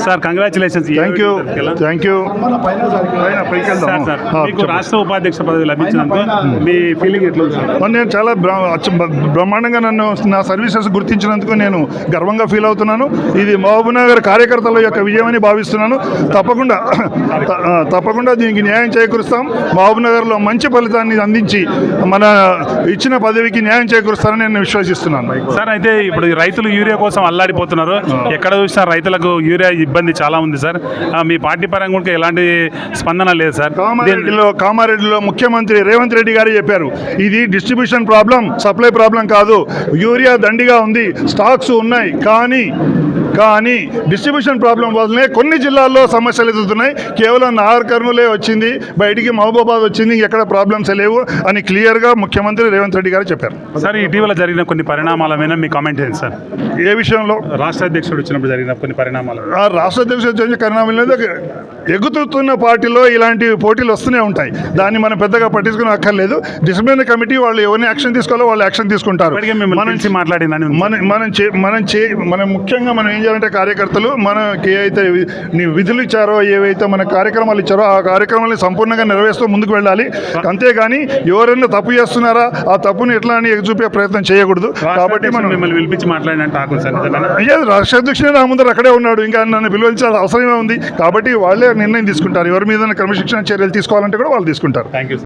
Sir congratulations. Thank you. మీకు రాష్ట్ర ఉపాధ్యక్ష పదవి లభించినందుకు మీ ఫీలింగ్ ఎట్లా ఉంది సార్? నేను చాలా బ్రహ్మాండంగా నన్ను నా సర్వీసెస్ గుర్తించినందుకు నేను గర్వంగా ఫీల్ అవుతున్నాను. ఇది మహబూబ్నగర్ కార్యకర్తల యొక్క విజయమని భావిస్తున్నాను. తప్పకుండా దీనికి న్యాయం చేకూరుస్తాం. మహబూబ్నగర్లో మంచి ఫలితాన్ని అందించి మన ఇచ్చిన పదవికి న్యాయం చేకూరుస్తారని నేను విశ్వసిస్తున్నాను. సార్ అయితే ఇప్పుడు రైతులు యూరియా కోసం అల్లాడిపోతున్నారు. ఎక్కడ చూసినా రైతులకు యూరియా ఇబ్బంది చాలా ఉంది సార్. మీ పార్టీ పరంగా కూడా ఎలాంటి స్పందన లేదు సార్. కామారెడ్డిలో ముఖ్యమంత్రి రేవంత్ రెడ్డి గారు చెప్పారు, ఇది డిస్ట్రిబ్యూషన్ ప్రాబ్లం, సప్లై ప్రాబ్లం కాదు. యూరియా దండిగా ఉంది, స్టాక్స్ ఉన్నాయి, కానీ డిస్ట్రిబ్యూషన్ ప్రాబ్లం వల్లనే కొన్ని జిల్లాల్లో సమస్యలు ఎదుగుతున్నాయి. కేవలం నాగర్ కర్నూలే వచ్చింది, బయటికి మహబూబాబాద్ వచ్చింది, ఎక్కడ ప్రాబ్లమ్స్ లేవు అని క్లియర్గా ముఖ్యమంత్రి రేవంత్ రెడ్డి గారు చెప్పారు. సార్ ఇటీవల జరిగిన కొన్ని పరిణామాల మీద మీ కామెంట్ ఏంటి సార్? ఏ విషయంలో? రాష్ట్ర అధ్యక్షుడు వచ్చినప్పుడు జరిగిన కొన్ని పరిణామాలు. రాష్ట్ర అధ్యక్షుడు పరిణామాలు ఎగుతున్న పార్టీలో ఇలాంటి పోటీలు వస్తూనే ఉంటాయి. దాన్ని మనం పెద్దగా పట్టించుకుని అక్కర్లేదు. డిసిప్లినరీ కమిటీ వాళ్ళు ఎవరిని యాక్షన్ తీసుకోవాలో వాళ్ళు యాక్షన్ తీసుకుంటారు. మనం ముఖ్యంగా మనం ఏం చేయాలంటే కార్యకర్తలు మనకి ఏవైతే విధులు ఇచ్చారో, ఏవైతే మన కార్యక్రమాలు ఇచ్చారో ఆ కార్యక్రమాన్ని సంపూర్ణంగా నెరవేరుస్తూ ముందుకు వెళ్ళాలి. అంతేగాని ఎవరైనా తప్పు చేస్తున్నారా ఆ తప్పుని ఎట్లా అని ఎగచూపే ప్రయత్నం చేయకూడదు. కాబట్టి మనం మిమ్మల్ని పిలిపించి మాట్లాడినట్టు రాష్ట్ర అధ్యక్షుడు నా ముందర అక్కడే ఉన్నాడు, ఇంకా నన్ను పిలువలించాల్సిన అవసరమే ఉంది. కాబట్టి వాళ్ళే నిర్ణయం తీసుకుంటారు. ఎవరి మీద క్రమశిక్షణ చర్యలు తీసుకోవాలంటే కూడా వాళ్ళు తీసుకుంటారు. Thank you.